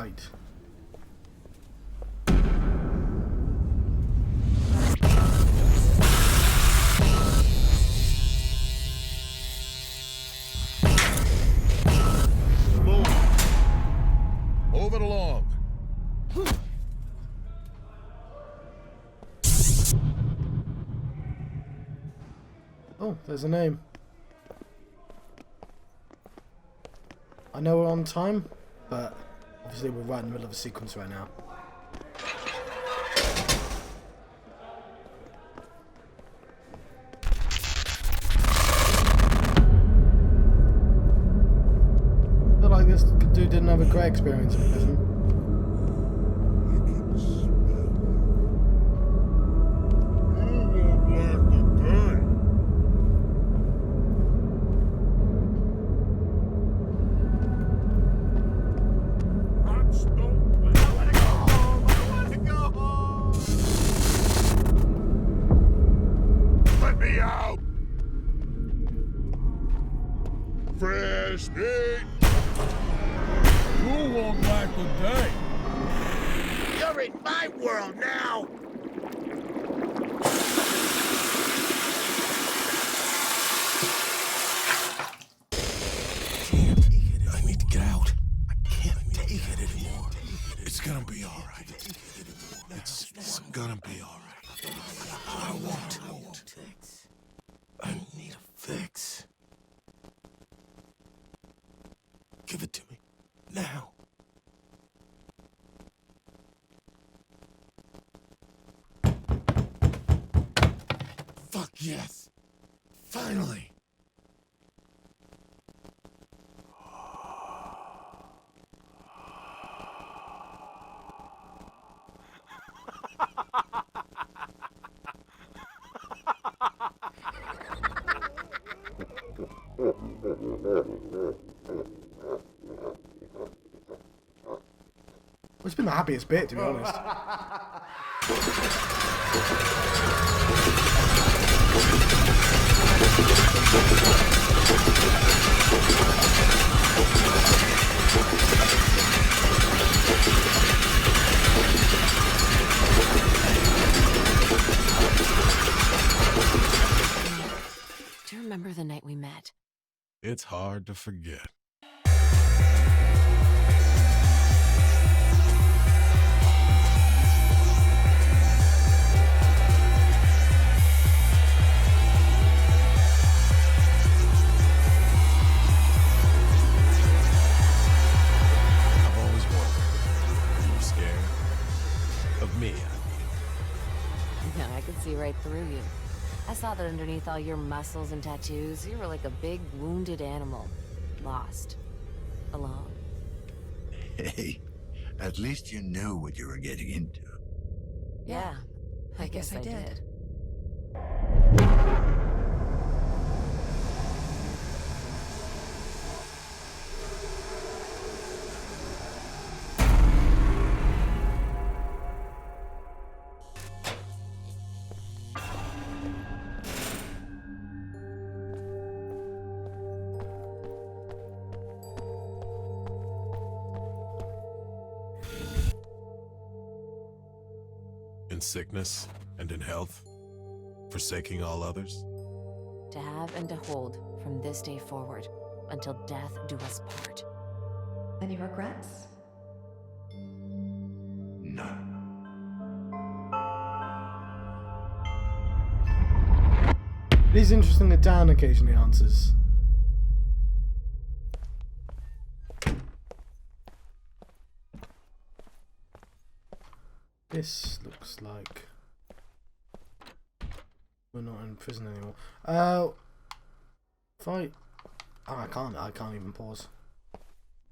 right. Move it along. Oh, there's a name. I know we're on time, but obviously we're right in the middle of a sequence right now. I feel like this dude didn't have a great experience in prison. Fresh meat! You won't like the day. You're in my world now! I need to get out. I can't take it anymore. It's gonna be alright. It's gonna be alright. I won't. I need a fix. Give it to me. Now. Fuck yes. Finally. It's been the happiest bit, to be honest. Do you remember the night we met? It's hard to forget. I could see right through you. I saw that underneath all your muscles and tattoos, you were like a big, wounded animal. Lost. Alone. Hey, at least you knew what you were getting into. Yeah, I guess I did. In sickness and in health, forsaking all others. To have and to hold from this day forward, until death do us part. Any regrets? None. It is interesting that Dan occasionally answers. This looks like we're not in prison anymore. Fight. Oh, I can't even pause.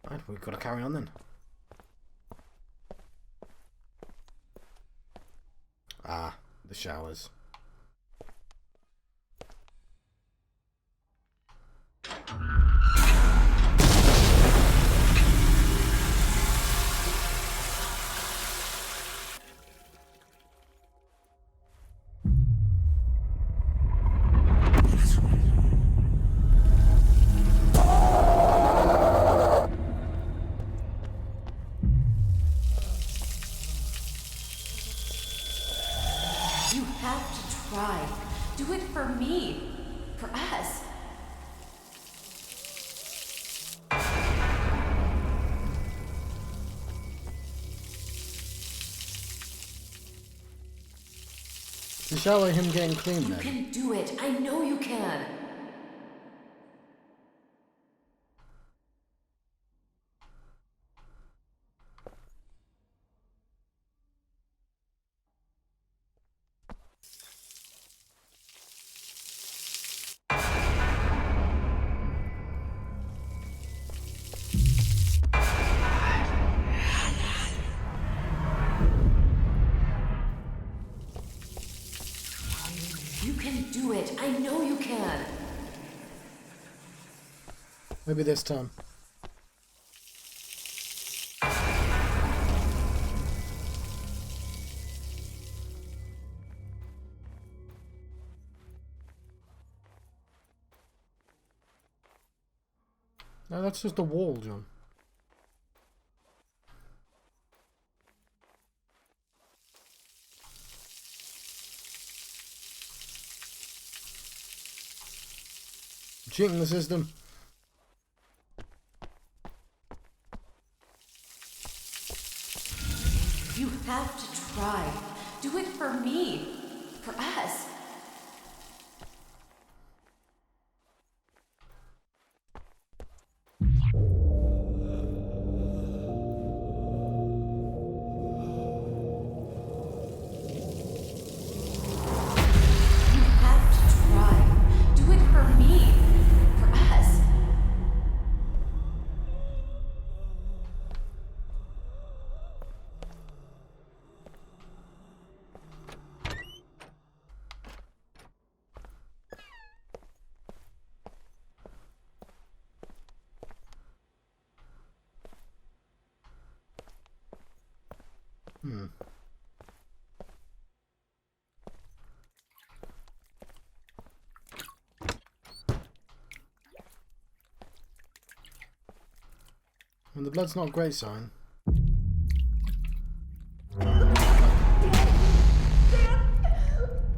Right, we've got to carry on then. Ah, the showers. have to try. Do it for me. For us. So shall I him getting clean You then? can do it. I know you can. You can do it. I know you can. Maybe this time. No, that's just a wall, John. Cheating the system. You have to try. Do it for me. For us. You have to try. Do it for me. For us. And the blood's not a great sign.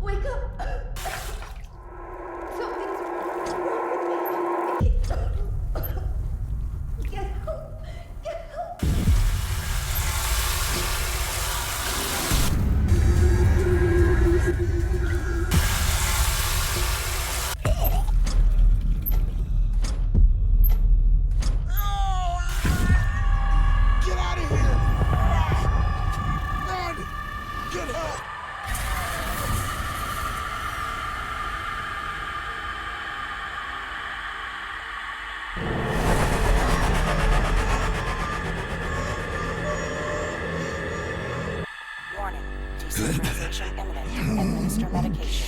Wake up! Something's wrong with me. Get help! Get help! Get out of here! Run! Get help! Warning. Desynchronization imminent. Administer medication.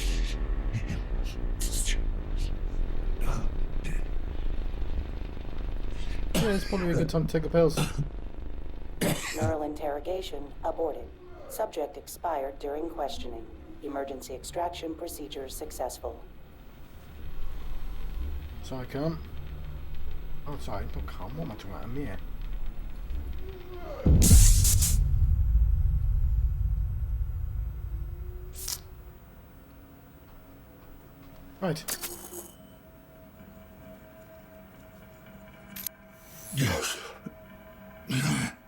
Yeah, it's probably a good time to take the pills. Neural interrogation aborted. Subject expired during questioning. Emergency extraction procedure successful. So I can't. Oh, sorry, not calm. What am I talking about? I'm here. Right. Yes.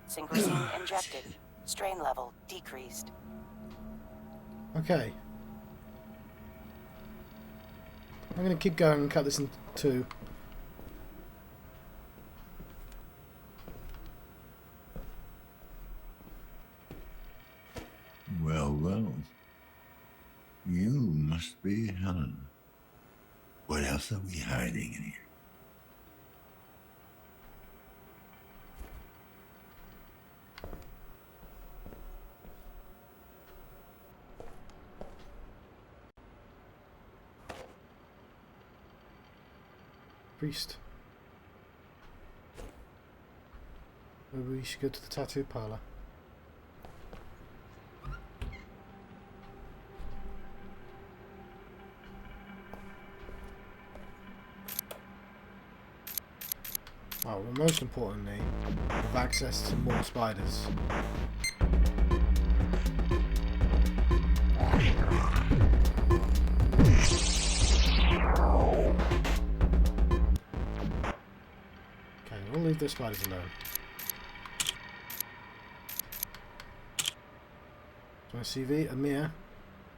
Synchrosine injected. Strain level decreased. Okay. I'm going to keep going and cut this in two. Well, well. You must be Helen. What else are we hiding in here? Priest. Maybe we should go to the tattoo parlor. Oh, well, most importantly, we have access to more spiders. leave those spiders alone. So my CV, Amir,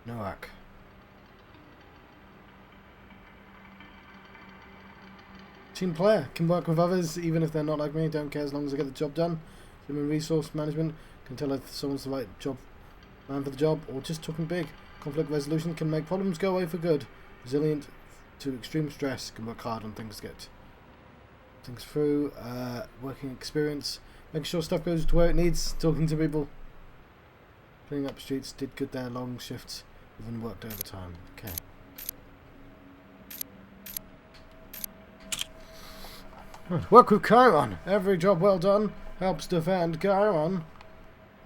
Noak. Team player, can work with others even if they're not like me, don't care as long as I get the job done. Human resource management, can tell if someone's the right man for the job, or just talking big. Conflict resolution, can make problems go away for good. Resilient to extreme stress, can work hard on things to get things through. Working experience, making sure stuff goes to where it needs, talking to people. Cleaning up streets, did good there, long shifts, even worked overtime. Okay. Work with Chiron. Every job well done helps defend Chiron.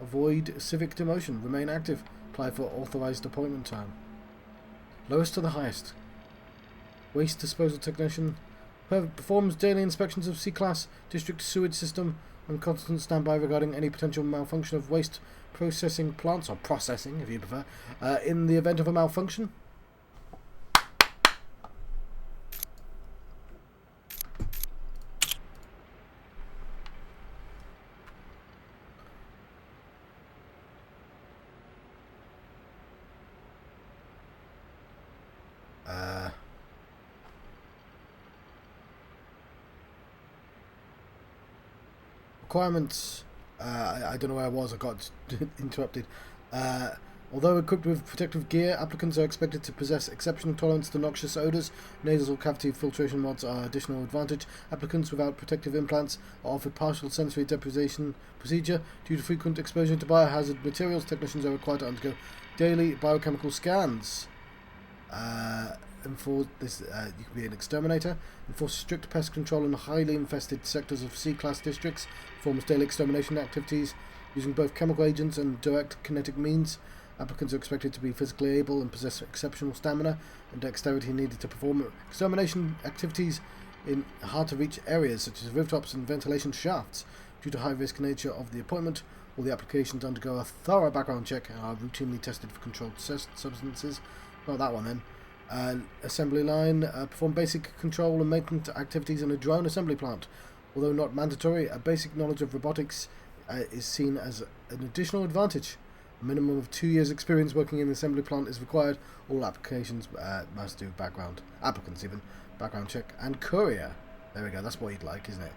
Avoid civic demotion. Remain active. Apply for authorized appointment time. Lowest to the highest. Waste disposal technician. Performs daily inspections of C-class district sewage system on constant standby regarding any potential malfunction of waste processing plants, or processing if you prefer, in the event of a malfunction. Requirements. I don't know where I was. I got interrupted. Although equipped with protective gear, applicants are expected to possess exceptional tolerance to noxious odors. Nasal cavity filtration mods are additional advantage. Applicants without protective implants are offered partial sensory deprivation procedure. Due to frequent exposure to biohazard materials, technicians are required to undergo daily biochemical scans. And for this, you can be an exterminator. Enforce strict pest control in highly infested sectors of C-class districts. Performs daily extermination activities using both chemical agents and direct kinetic means. Applicants are expected to be physically able and possess exceptional stamina and dexterity needed to perform extermination activities in hard-to-reach areas such as rooftops and ventilation shafts. Due to high-risk nature of the appointment, all the applications undergo a thorough background check and are routinely tested for controlled substances. Not that one then. Assembly line, perform basic control and maintenance activities in a drone assembly plant. Although not mandatory, a basic knowledge of robotics is seen as an additional advantage. A minimum of 2 years experience working in an assembly plant is required. All applications must do applicants background check, and courier. There we go, that's what you'd like, isn't it?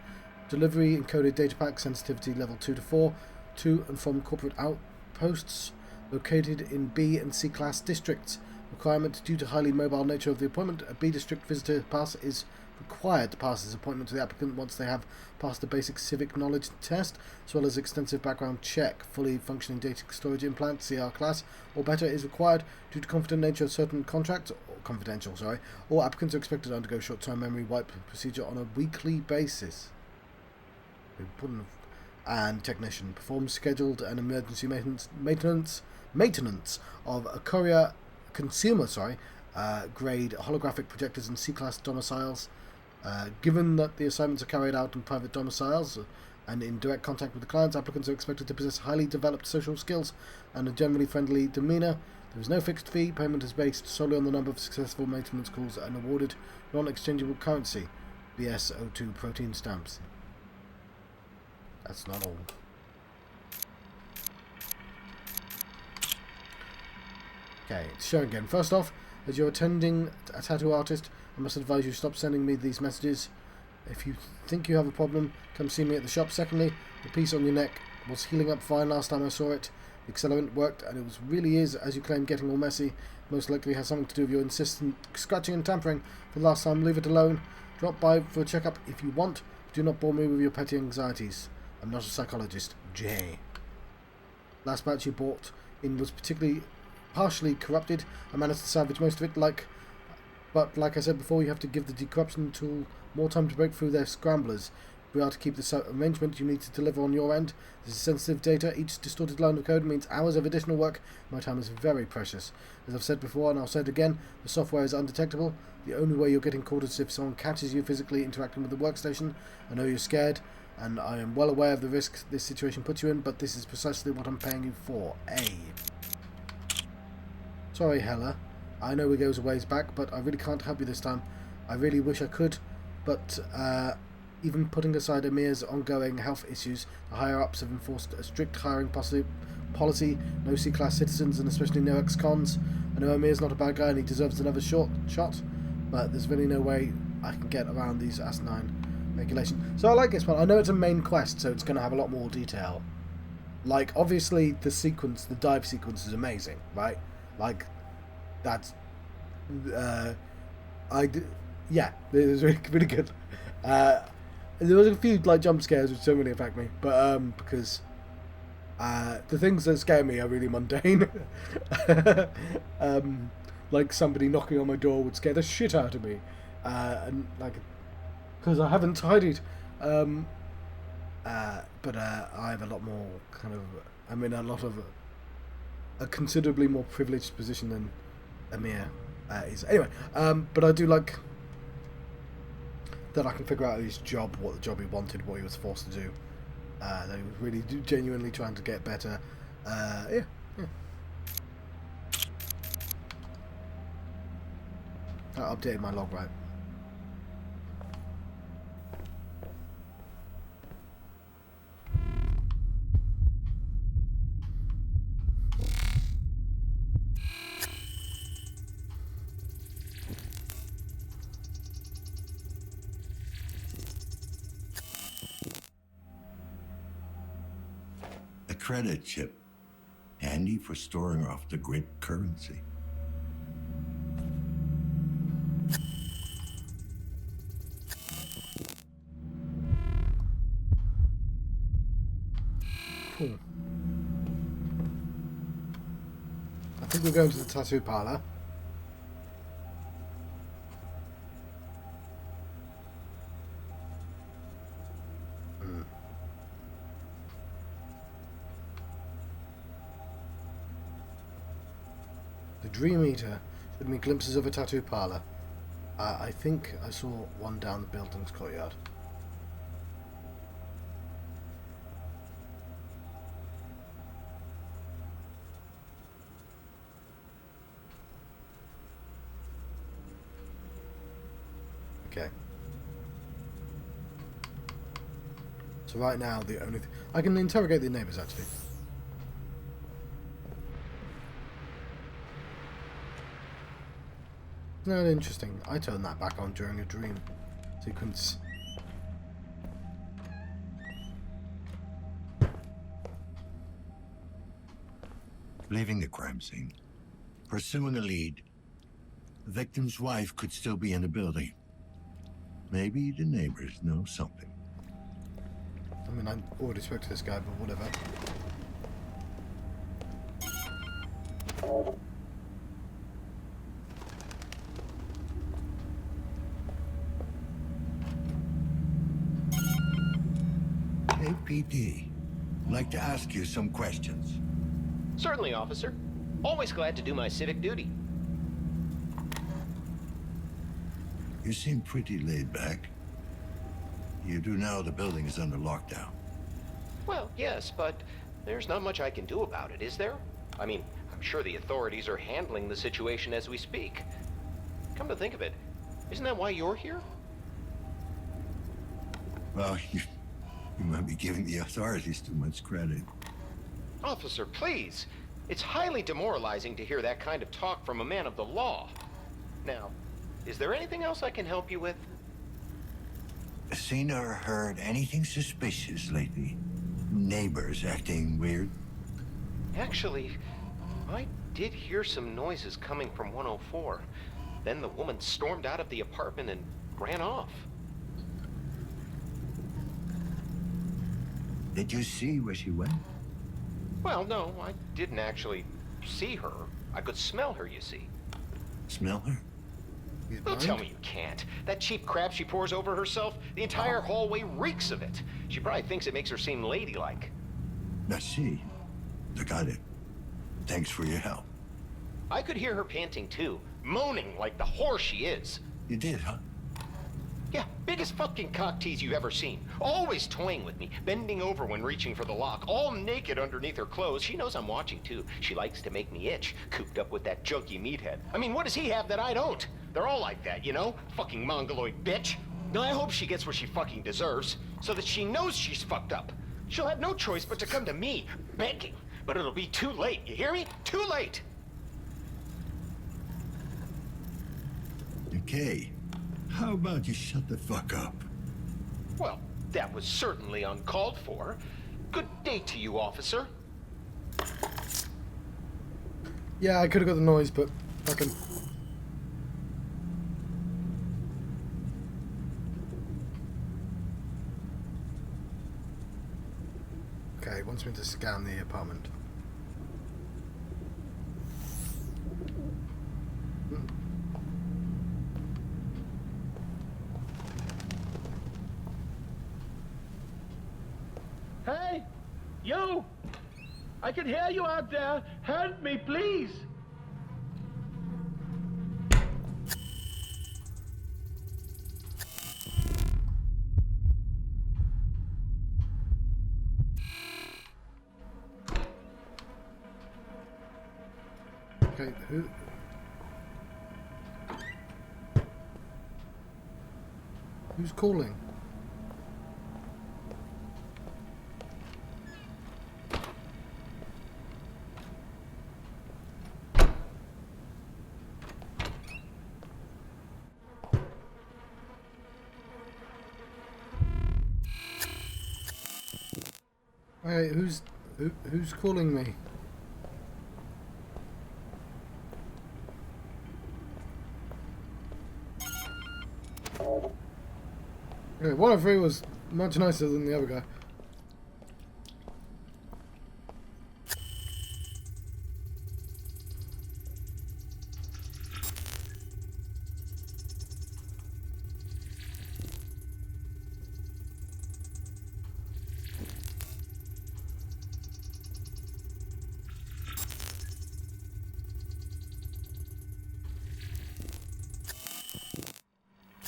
Delivery encoded data pack, sensitivity level 2 to 4, to and from corporate outposts located in B and C class districts. Requirement: due to highly mobile nature of the appointment, a B district visitor pass is required to pass this appointment to the applicant once they have passed a basic civic knowledge test, as well as extensive background check. Fully functioning data storage implant, CR class, or better is required due to confidential nature of certain contracts, all applicants are expected to undergo short-term memory wipe procedure on a weekly basis. And technician performs scheduled and emergency maintenance of a courier consumer grade holographic projectors and C-class domiciles. Given that the assignments are carried out in private domiciles and in direct contact with the clients, applicants are expected to possess highly developed social skills and a generally friendly demeanour. There is no fixed fee. Payment is based solely on the number of successful maintenance calls and awarded non-exchangeable currency, BS02 protein stamps. That's not all. Okay, it's showing again. First off, as you're attending a tattoo artist, I must advise you stop sending me these messages. If you think you have a problem, come see me at the shop. Secondly, the piece on your neck was healing up fine last time I saw it. The accelerant worked, and it really is, as you claim, getting all messy. Most likely has something to do with your insistent scratching and tampering. For the last time, leave it alone. Drop by for a checkup if you want. Do not bore me with your petty anxieties. I'm not a psychologist. J. Last batch you bought in was partially corrupted. I managed to salvage most of it, but like I said before, you have to give the decorruption tool more time to break through their scramblers. If we are to keep this arrangement, you need to deliver on your end. This is sensitive data. Each distorted line of code means hours of additional work. My time is very precious. As I've said before, and I'll say it again, the software is undetectable. The only way you're getting caught is if someone catches you physically interacting with the workstation. I know you're scared, and I am well aware of the risks this situation puts you in, but this is precisely what I'm paying you for. Sorry, Hella. I know we goes a ways back, but I really can't help you this time. I really wish I could, but even putting aside Amir's ongoing health issues, the higher-ups have enforced a strict hiring policy, no C-class citizens and especially no ex-cons. I know Amir's not a bad guy and he deserves another shot, but there's really no way I can get around these asinine regulations. So I like this one. I know it's a main quest, so it's going to have a lot more detail. Like, obviously, the dive sequence is amazing, right? Like, that's... yeah, it was really, really good. There was a few, like, jump scares which don't really affect me, but, because... the things that scare me are really mundane. Like somebody knocking on my door would scare the shit out of me, and like because I haven't tidied. But I have a lot more kind of. I'm in a considerably more privileged position than Amir is. Anyway, but I do like that I can figure out his job, what the job he wanted, what he was forced to do. That he was really genuinely trying to get better. Yeah. I updated my log, right? A credit chip, handy for storing off the grid currency. Cool. I think we're going to the tattoo parlor. The Dream Eater showed me glimpses of a tattoo parlor. I think I saw one down the building's courtyard. Okay. So right now the only I can interrogate the neighbours actually. No, interesting. I turned that back on during a dream sequence. Leaving the crime scene, pursuing a lead. The victim's wife could still be in the building. Maybe the neighbors know something. I mean, I already spoke to this guy, but whatever. Hey, PD. I'd like to ask you some questions. Certainly, officer. Always glad to do my civic duty. You seem pretty laid back. You do know the building is under lockdown. Well, yes, but there's not much I can do about it, is there? I mean, I'm sure the authorities are handling the situation as we speak. Come to think of it, isn't that why you're here? Well, you might be giving the authorities too much credit. Officer, please. It's highly demoralizing to hear that kind of talk from a man of the law. Now, is there anything else I can help you with? Seen or heard anything suspicious lately? Neighbors acting weird? Actually, I did hear some noises coming from 104. Then the woman stormed out of the apartment and ran off. Did you see where she went? Well, no, I didn't actually see her. I could smell her, you see. Smell her? Don't tell me you can't. That cheap crap she pours over herself, the entire hallway reeks of it. She probably thinks it makes her seem ladylike. I see. I got it. Thanks for your help. I could hear her panting too, moaning like the whore she is. You did, huh? Yeah, biggest fucking cock tease you've ever seen. Always toying with me, bending over when reaching for the lock, all naked underneath her clothes. She knows I'm watching too. She likes to make me itch, cooped up with that junky meathead. I mean, what does he have that I don't? They're all like that, you know? Fucking mongoloid bitch. Now I hope she gets what she fucking deserves, so that she knows she's fucked up. She'll have no choice but to come to me, begging. But it'll be too late, you hear me? Too late! Okay. How about you shut the fuck up? Well, that was certainly uncalled for. Good day to you, officer. Yeah, I could have got the noise, but fucking. Okay, he wants me to scan the apartment. Hey! You! I can hear you out there. Help me, please! Okay, who's calling? Hey, who's calling me? Okay, 103 was much nicer than the other guy.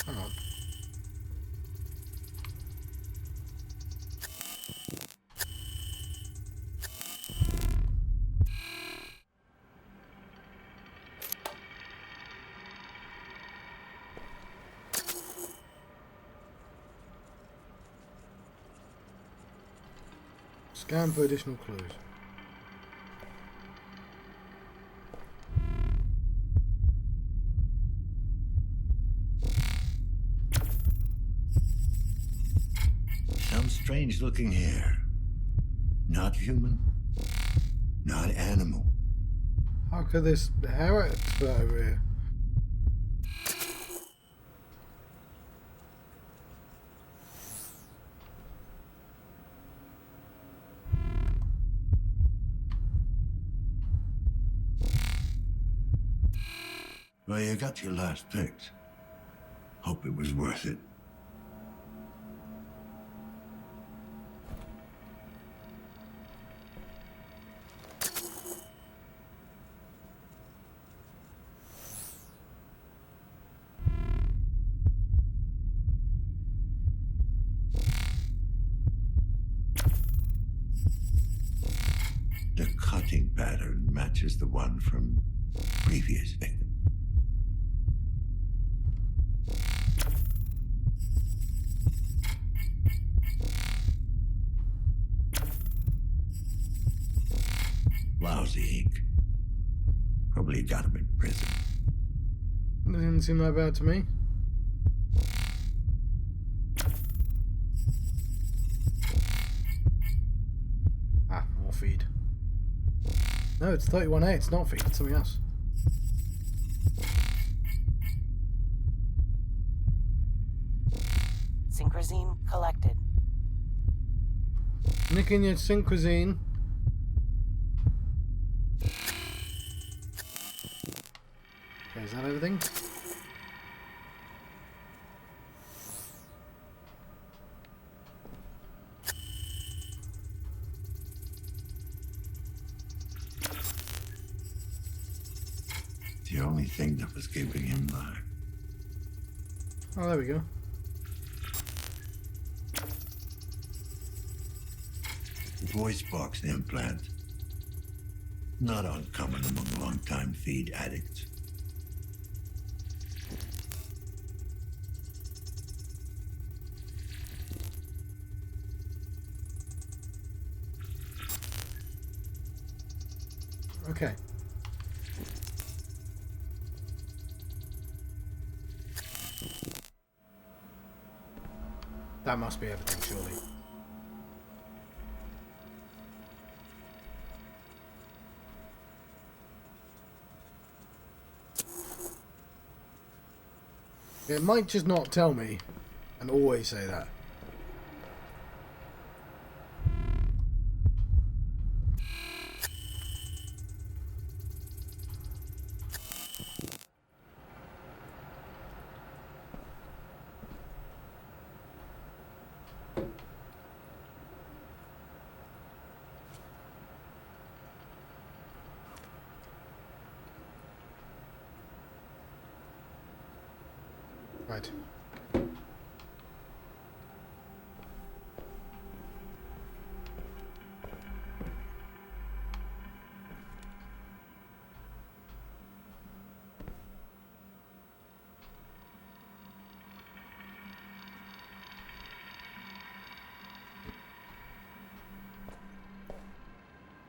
Hang on. Scan for additional clues. Some strange looking hair. Not human. Not animal. How could this hair expert over here? Well, you got your last pick. Hope it was worth it. The cutting pattern matches the one from previous victim. Lousy ink. Probably got him in prison. Doesn't seem that bad to me. Ah, more feed. No, it's 31A, it's not feed, it's something else. Synchrosine collected. Nicking your synchrosine. Okay, is that everything? The only thing that was keeping him alive. Oh, there we go. Voice box implant. Not uncommon among long-time feed addicts. Okay. That must be everything, surely. It might just not tell me and always say that. Right.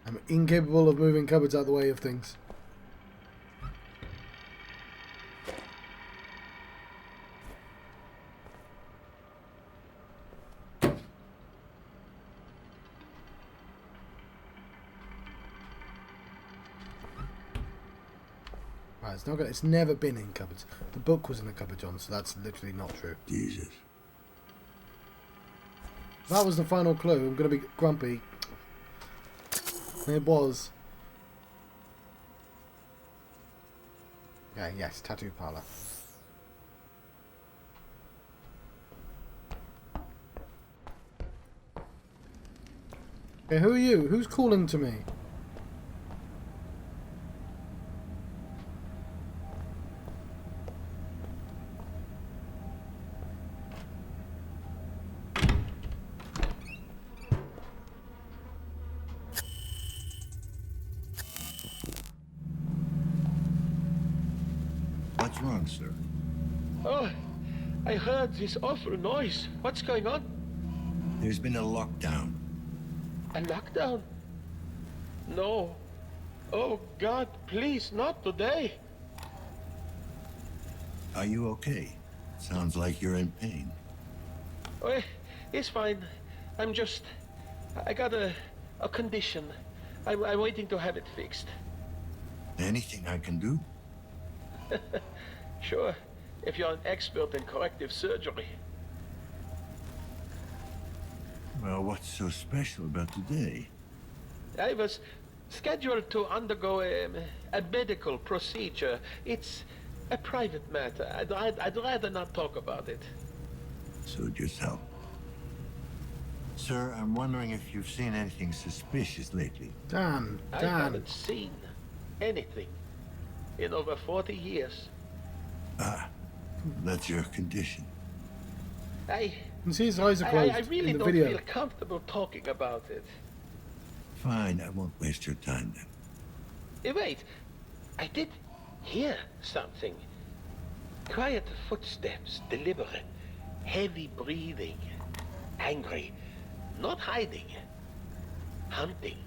I'm incapable of moving cupboards out of the way of things. Right, it's not gonna, it's never been in cupboards. The book was in the cupboard, John, so that's literally not true. Jesus. That was the final clue. I'm gonna be grumpy. It was. Yeah, yes, tattoo parlor. Okay, who are you? Who's calling to me? What's wrong, sir? Oh, I heard this awful noise. What's going on? There's been a lockdown. A lockdown? No. Oh, God, please, not today. Are you okay? Sounds like you're in pain. Oh, it's fine. I'm just... I got a condition. I'm waiting to have it fixed. Anything I can do? Sure, if you're an expert in corrective surgery. Well, what's so special about today? I was scheduled to undergo a medical procedure. It's a private matter. I'd rather not talk about it. Suit yourself. Sir, I'm wondering if you've seen anything suspicious lately. Dan, I Dan. haven't seen anything in over 40 years. Ah, that's your condition. I You can see his eyes are closed I really in the don't video. feel comfortable talking about it. Fine, I won't waste your time then. Wait, I did hear something. Quiet footsteps, deliberate, heavy breathing, angry, not hiding, hunting.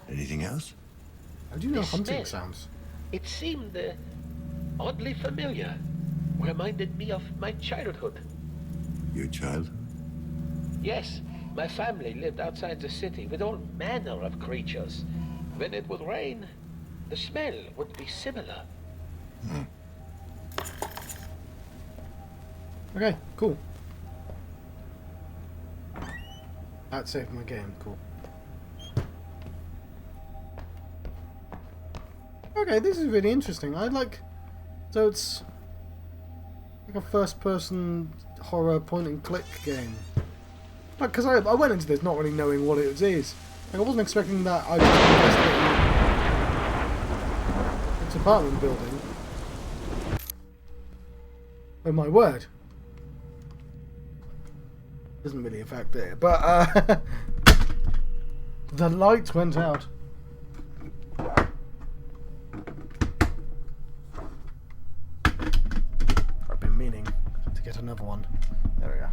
Anything else? How do you know The hunting smell. sounds? It seemed oddly familiar. Reminded me of my childhood. Your child? Yes, my family lived outside the city with all manner of creatures. When it would rain, the smell would be similar. Okay, cool. That saved my game, cool. Okay, this is really interesting. I like... So it's... like a first-person horror point-and-click game. Like, because I went into this not really knowing what it is. Like, I wasn't expecting that I'd be investigating its apartment building. Oh my word. Doesn't really affect it, but the light went out. I've been meaning to get another one. There we go.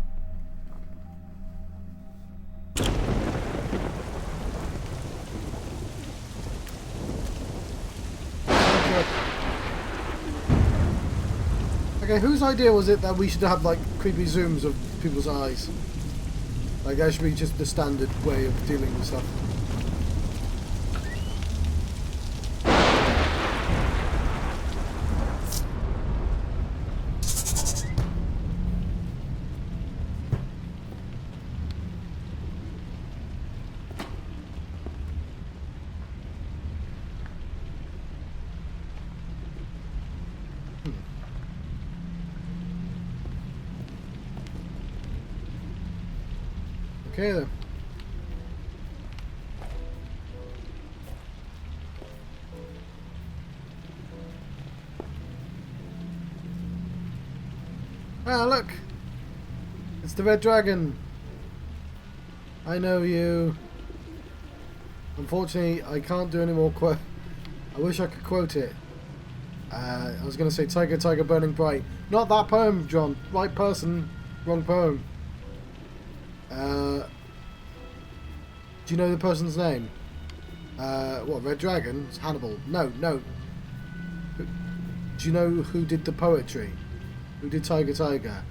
to... Okay, whose idea was it that we should have, like, creepy zooms of people's eyes? Like, that should be just the standard way of dealing with stuff. Okay then. Ah, look! It's the Red Dragon! I know you. Unfortunately, I can't do any more quote. I wish I could quote it. I was going to say Tiger, Tiger, Burning Bright. Not that poem, John. Right person, wrong poem. Do you know the person's name? What, Red Dragon? It's Hannibal. No. Do you know who did the poetry? Who did Tiger, Tiger?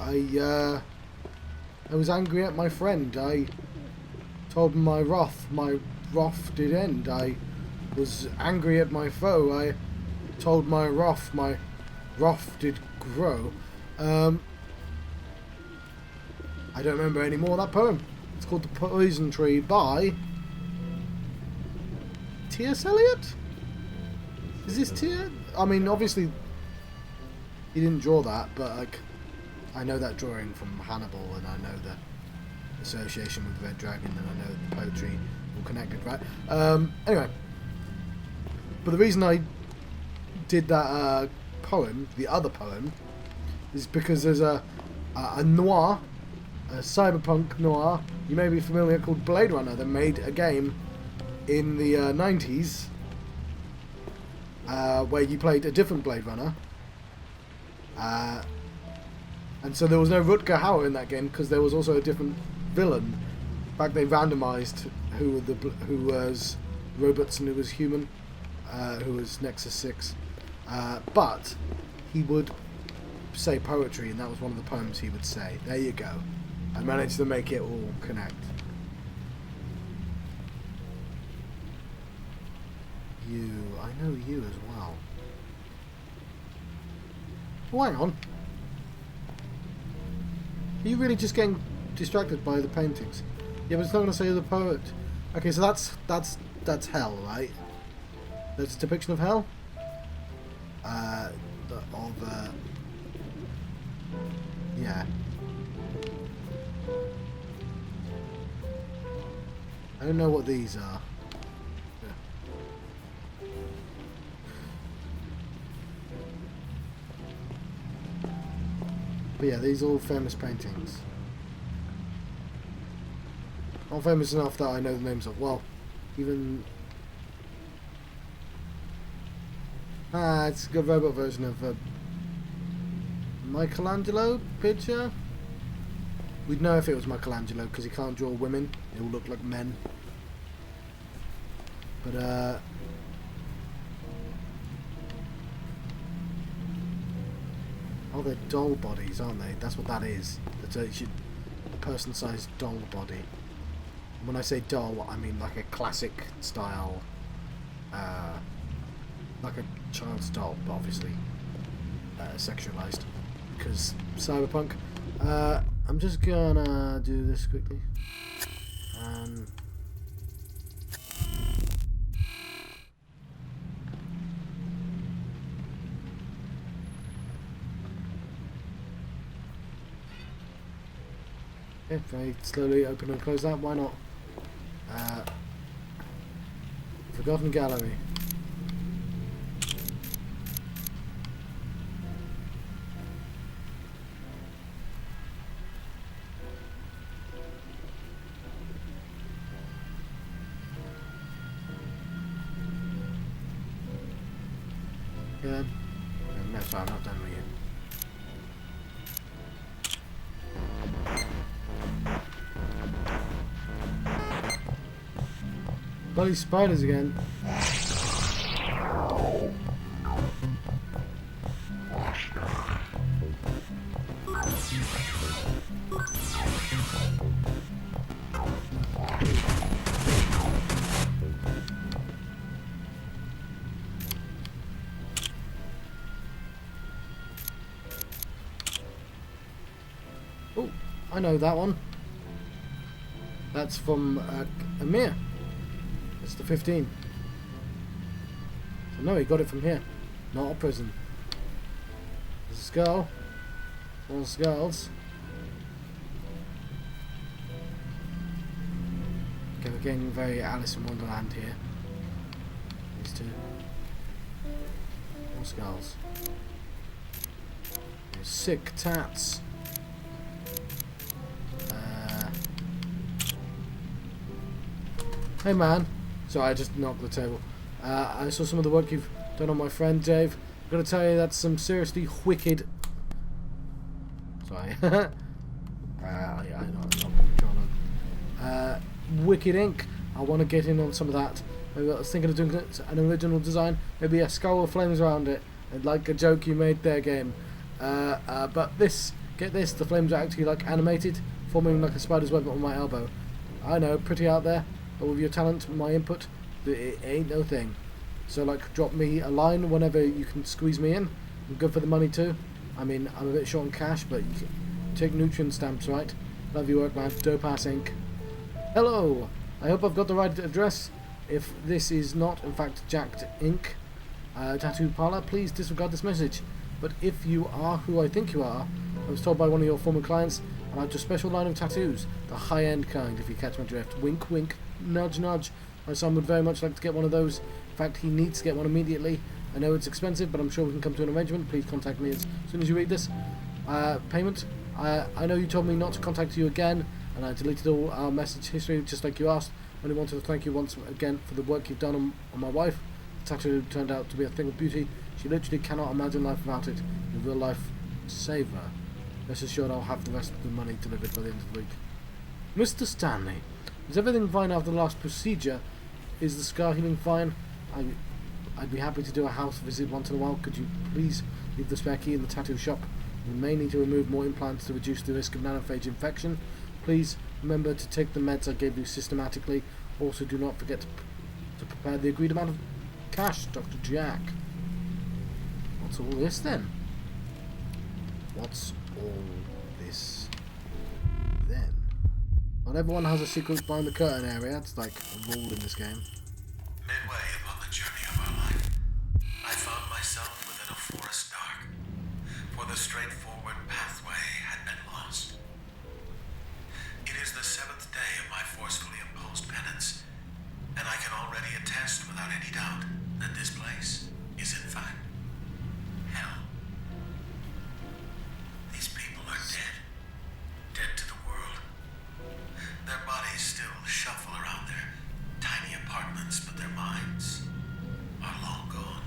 I was angry at my friend. I told him my wrath did end. I was angry at my foe. I told my wrath did grow. I don't remember any more of that poem. It's called The Poison Tree by T.S. Eliot? Is this T.S.? I mean, obviously he didn't draw that, but like I know that drawing from Hannibal, and I know the association with Red Dragon, and I know the poetry all connected, right? Anyway, but the reason I did that poem, the other poem, is because there's a noir, a cyberpunk noir, you may be familiar, called Blade Runner, that made a game in the 90s where you played a different Blade Runner, and so there was no Rutger Hauer in that game because there was also a different villain. In fact, they randomized who was robots and who was human, who was Nexus 6, but he would say poetry, and that was one of the poems he would say. There you go. I managed to make it all connect. You, I know you as well. Oh, hang on. Are you really just getting distracted by the paintings? Yeah, but it's not going to say the poet. Okay, so that's hell, right? That's a depiction of hell. Yeah. I don't know what these are. But yeah, these are all famous paintings. Not famous enough that I know the names of. Well, even... it's a good robot version of a Michelangelo picture. We'd know if it was Michelangelo because he can't draw women. They all look like men. But oh, they're doll bodies, aren't they? That's what that is. That's a person-sized doll body. And when I say doll, I mean like a classic style, like a child's doll, but obviously sexualized because cyberpunk. I'm just gonna do this quickly. Yeah, very slowly open and close that. Why not? Forgotten Gallery. Yeah. No, sorry, I'm not done with you. Bloody spiders again. Oh, I know that one. That's from Amir. It's the 15. So no, he got it from here. Not a prison. There's a skull. More skulls. Okay, we're getting very Alice in Wonderland here. These two. More skulls. Sick tats. Hey man. Sorry, I just knocked the table. I saw some of the work you've done on my friend Dave. I've got to tell you that's some seriously wicked... Sorry. Wicked ink. I want to get in on some of that. Maybe I was thinking of doing an original design. Maybe a skull with flames around it. And like a joke you made there, game. But this... Get this. The flames are actually like animated. Forming like a spider's web on my elbow. I know, pretty out there. But with your talent, my input, it ain't no thing. So like, drop me a line whenever you can squeeze me in. I'm good for the money too. I mean, I'm a bit short on cash, but you can take nutrient stamps, right? Love your work, man. Dope ass ink. Hello. I hope I've got the right address. If this is not, in fact, jacked ink, tattoo parlor, please disregard this message. But if you are who I think you are, I was told by one of your former clients about your special line of tattoos, the high-end kind, if you catch my drift. Wink, wink. Nudge, nudge. My son would very much like to get one of those. In fact, he needs to get one immediately. I know it's expensive, but I'm sure we can come to an arrangement. Please contact me as soon as you read this. Payment. I know you told me not to contact you again, and I deleted all our message history just like you asked. I only wanted to thank you once again for the work you've done on my wife. The tattoo turned out to be a thing of beauty. She literally cannot imagine life without it. In real life, save her. Rest assured I'll have the rest of the money delivered by the end of the week. Mr. Stanley. Is everything fine after the last procedure? Is the scar healing fine? I'd be happy to do a house visit once in a while. Could you please leave the spare key in the tattoo shop? We may need to remove more implants to reduce the risk of nanophage infection. Please remember to take the meds I gave you systematically. Also, do not forget to prepare the agreed amount of cash, Dr. Jack. What's all this then? What's all this then? Not everyone has a secret behind the curtain area. It's like a rule in this game. Midway upon the journey of our life, I found myself within a forest dark, for the straightforward pathway had been lost. It is the 7th day of my forcefully imposed penance, and I can already attest without any doubt that this place is in fact hell. These people are dead. Dead to the world. Their bodies still shuffle around their tiny apartments, but their minds are long gone.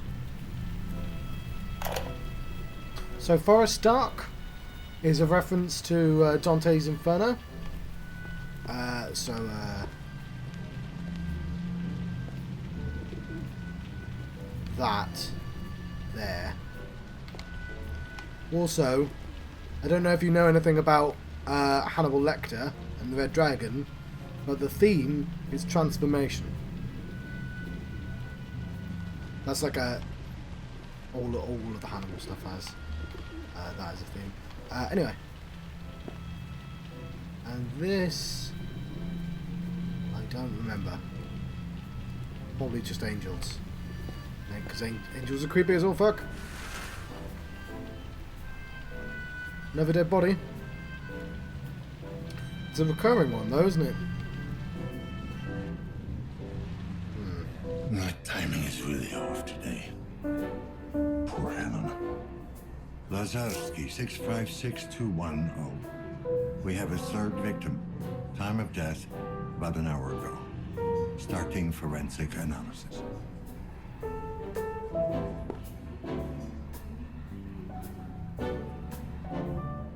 So Forest Dark is a reference to Dante's Inferno. That there. Also, I don't know if you know anything about Hannibal Lecter and the Red Dragon, but the theme is transformation. That's like all of the Hannibal stuff has that as a theme. Anyway, and this I don't remember. Probably just angels, because angels are creepy as all fuck. Another dead body. It's a recurring one though, isn't it? My timing is really off today. Poor Helen. Lazarski, 656210. We have a third victim. Time of death, about an hour ago. Starting forensic analysis.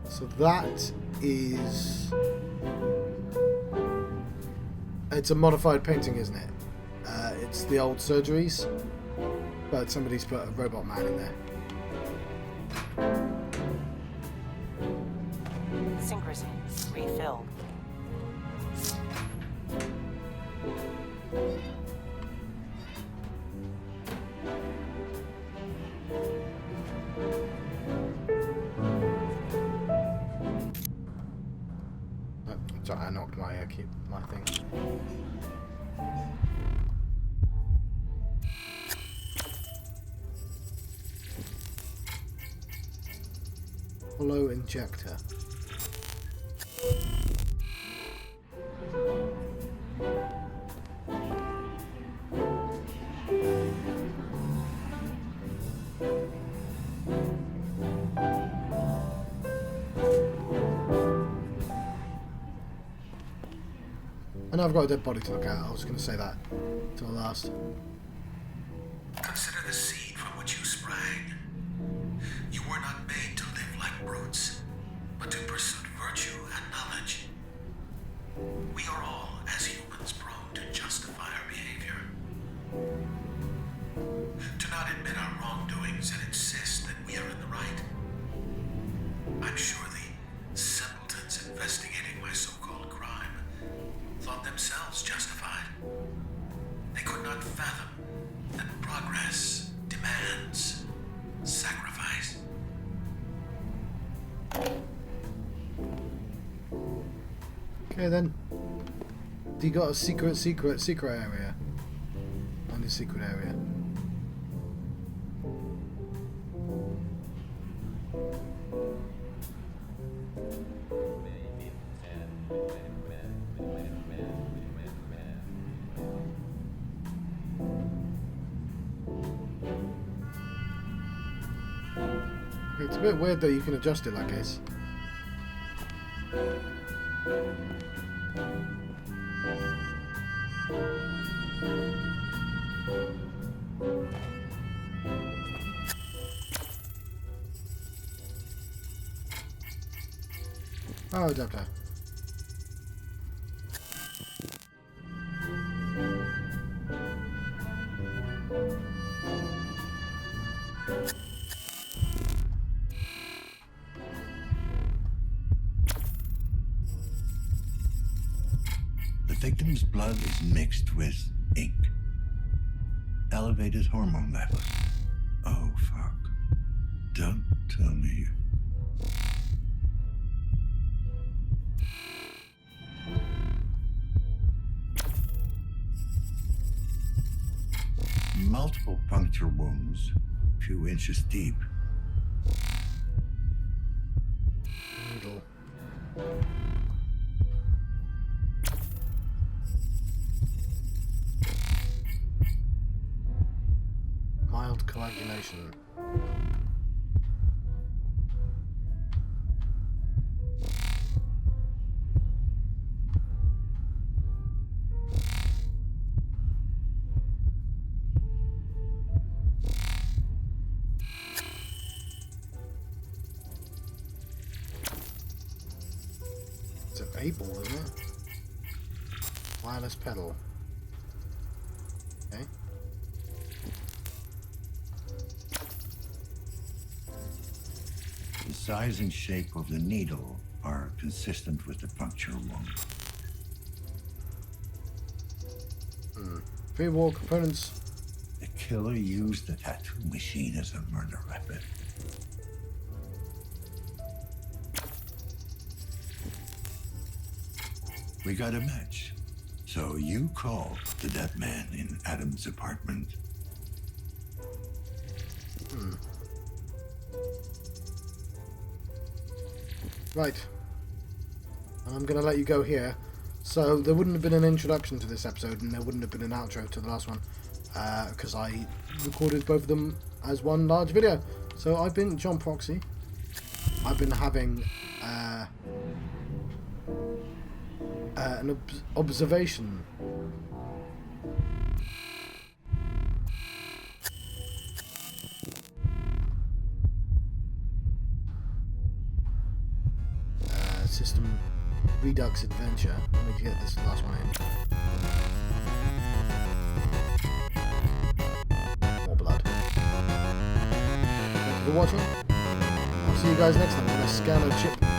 So that is... It's a modified painting, isn't it? it's the old surgeries, but somebody's put a robot man in there. Synchrony refilled. Oh, sorry, I knocked my thing. Hollow injector. I know I've got a dead body to look at. I was going to say that till the last. Consider the seed from which you sprang. You were not made to live like brutes, but to pursue virtue and knowledge. We are all, as humans, prone to justify our behavior. To not admit our wrongdoings and insist that we are in the right. I'm sure the simpletons investigating my so-called crime thought themselves justified. They could not fathom that progress demands sacrifice. Okay then. You got a secret area. On the secret area. It's a bit weird that you can adjust it like this. Oh, adapter. The victim's blood is mixed with ink. Elevated hormone levels. Oh, fuck. Don't tell me. Multiple puncture wounds, a few inches deep. Needle. Mild coagulation. It's an 8-ball, isn't it? Wireless pedal. Okay. The size and shape of the needle are consistent with the puncture wound. Pre-war components. The killer used the tattoo machine as a murder weapon. We got a match. So you called the dead man in Adam's apartment. Right. I'm going to let you go here. So there wouldn't have been an introduction to this episode and there wouldn't have been an outro to the last one because I recorded both of them as one large video. So I've been John Proxy. I've been having an observation. System Redux adventure. Let me get this last one in. watching. I'll see you guys next time. I'm going to scan a chip.